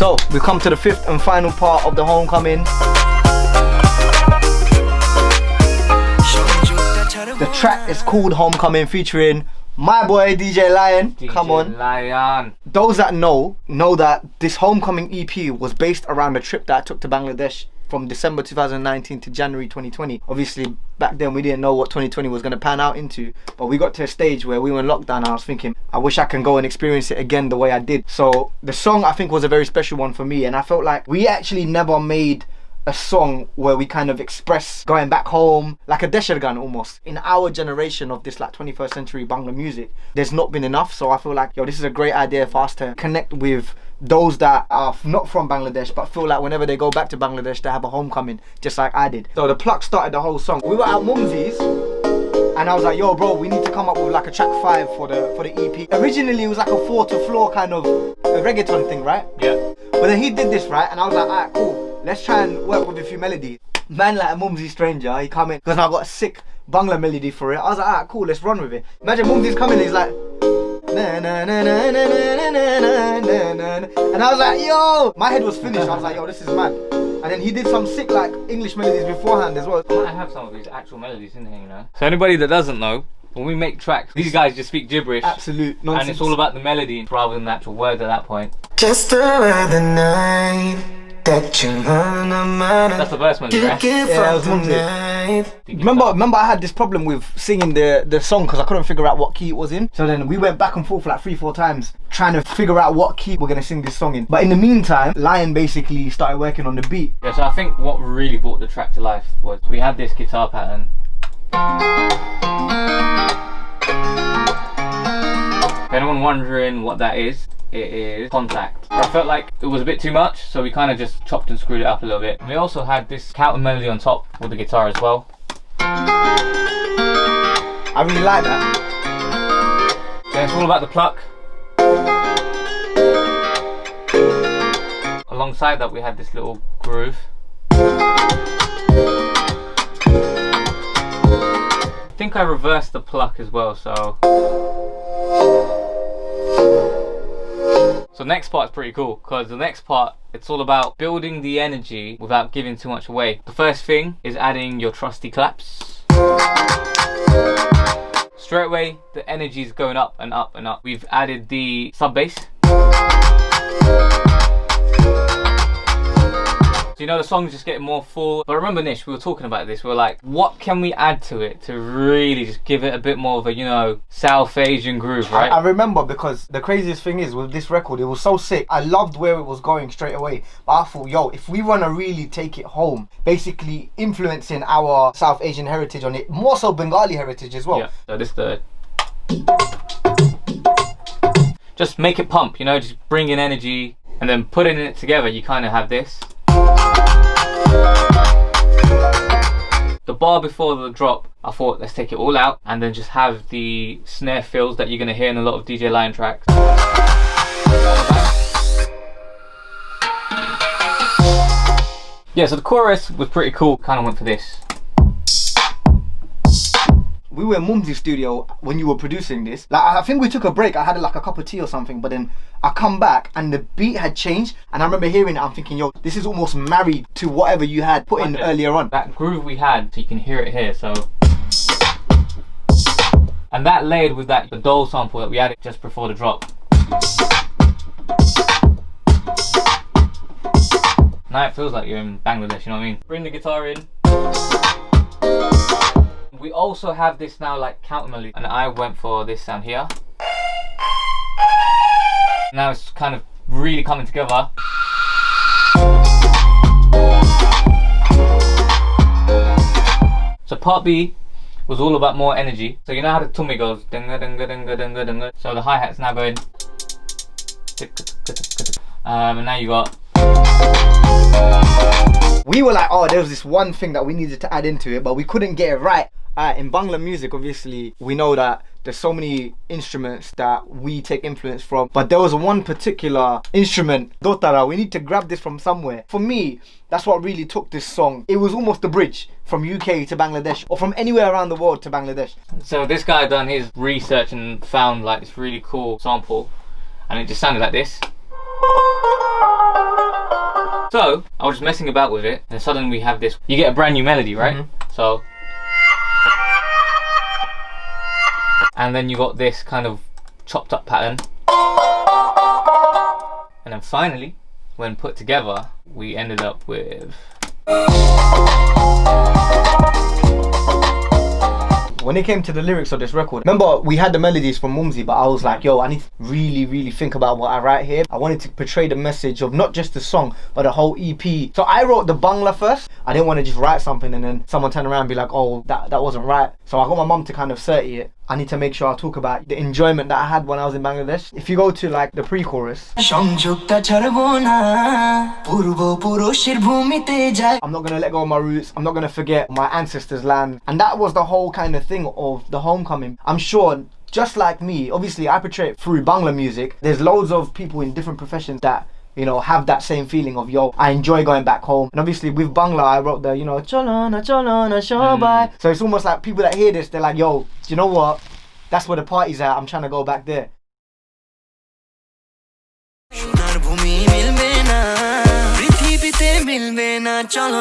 So we've come to the fifth and final part of the homecoming. The track is called Homecoming, featuring my boy DJ LYAN. Come on. LYAN. Those that know that this Homecoming EP was based around a trip that I took to Bangladesh from December 2019 to January 2020. Obviously back then we didn't know what 2020 was going to pan out into, but we got to a stage where we were in lockdown and I was thinking, I wish I can go and experience it again the way I did. So the song I think was a very special one for me, and I felt like we actually never made a song where we kind of express going back home, like a Deshergan almost. In our generation of this like 21st century Bangla music, there's not been enough. So I feel like, yo, this is a great idea for us to connect with those that are not from Bangladesh but feel like whenever they go back to Bangladesh they have a homecoming, just like I did. So the plug started the whole song. We were at Mumsy's and I was like, yo bro, we need to come up with like a track 5 for the EP. Originally it was like a 4 to floor kind of a reggaeton thing, right? Yeah. But then he did this, right? And I was like, alright, cool, let's try and work with a few melodies. Man, like a Mumsy stranger, he come in because I got a sick Bangla melody for it. I was like, alright, cool, let's run with it. Imagine Mumsy's coming, he's like na na na na na na na na na, and I was like, yo, my head was finished. I was like, yo, this is mad. And then he did some sick like English melodies beforehand as well. I have some of these actual melodies in here, you know. So anybody that doesn't know, when we make tracks, these guys just speak gibberish. Absolute nonsense. And it's all about the melody rather than the actual words at that point. Just another night that you That's the verse melody, right? Yeah, that was Mumsy. Remember I had this problem with singing the song because I couldn't figure out what key it was in. So then we went back and forth like 3-4 times trying to figure out what key we're gonna sing this song in. But in the meantime, LYAN basically started working on the beat. Yeah, so I think what really brought the track to life was we had this guitar pattern. If anyone wondering what that is, it is Contact. I felt like it was a bit too much, so we kind of just chopped and screwed it up a little bit. We also had this counter melody on top with the guitar as well. I really like that. Then it's all about the pluck. Alongside that we had this little groove. I think I reversed the pluck as well, so next part's pretty cool, because the next part, it's all about building the energy without giving too much away. The first thing is adding your trusty claps. Straight away, the energy is going up and up and up. We've added the sub bass. So, you know, the song's just getting more full. But remember, Nish, we were talking about this. We were like, what can we add to it to really just give it a bit more of a, you know, South Asian groove, right? I remember, because the craziest thing is with this record, it was so sick. I loved where it was going straight away. But I thought, yo, if we want to really take it home, basically influencing our South Asian heritage on it, more so Bengali heritage as well. Yeah, so this the... Just make it pump, you know, just bring in energy. And then putting it together, you kind of have this. The bar before the drop, I thought let's take it all out and then just have the snare fills that you're going to hear in a lot of DJ LYAN tracks. Yeah, so the chorus was pretty cool, kind of went for this. We were in Mumsy's studio when you were producing this. Like, I think we took a break. I had like a cup of tea or something, but then I come back and the beat had changed. And I remember hearing it, I'm thinking, yo, this is almost married to whatever you had put in earlier on. That groove we had, so you can hear it here, so. And that layered with that, the Dole sample that we added just before the drop. Now it feels like you're in Bangladesh, you know what I mean? Bring the guitar in. We also have this now like counter melody, and I went for this sound here. Now it's kind of really coming together. So part B was all about more energy. So you know how the tummy goes, dinga dinga dinga dinga dinga. So the hi-hat's now going, and now you got. We were like, oh, there was this one thing that we needed to add into it, but we couldn't get it right. In Bangla music, obviously, we know that there's so many instruments that we take influence from, but there was one particular instrument, Dotara. We need to grab this from somewhere. For me, that's what really took this song. It was almost the bridge from UK to Bangladesh, or from anywhere around the world to Bangladesh. So this guy done his research and found like this really cool sample, and it just sounded like this. So I was just messing about with it, and suddenly we have this. You get a brand new melody, right? So, and then you got this kind of chopped up pattern, and then finally, when put together, we ended up with. When it came to the lyrics of this record, remember we had the melodies from Mumsy, but I was like, yo, I need to really think about what I write here. I wanted to portray the message of not just the song, but the whole EP. So I wrote the Bangla first. I didn't want to just write something and then someone turn around and be like, oh, that wasn't right. So I got my mum to kind of 30 it. I need to make sure I talk about the enjoyment that I had when I was in Bangladesh. If you go to like the pre-chorus, I'm not gonna let go of my roots, I'm not gonna forget my ancestors' land. And that was the whole kind of thing of the homecoming. I'm sure, just like me, obviously I portray it through Bangla music. There's loads of people in different professions that, you know, have that same feeling of, yo, I enjoy going back home. And obviously with Bangla, I wrote the, you know, cholona shobai. So it's almost like people that hear this, they're like, yo, do you know what? That's where the party's at, I'm trying to go back there. Cholo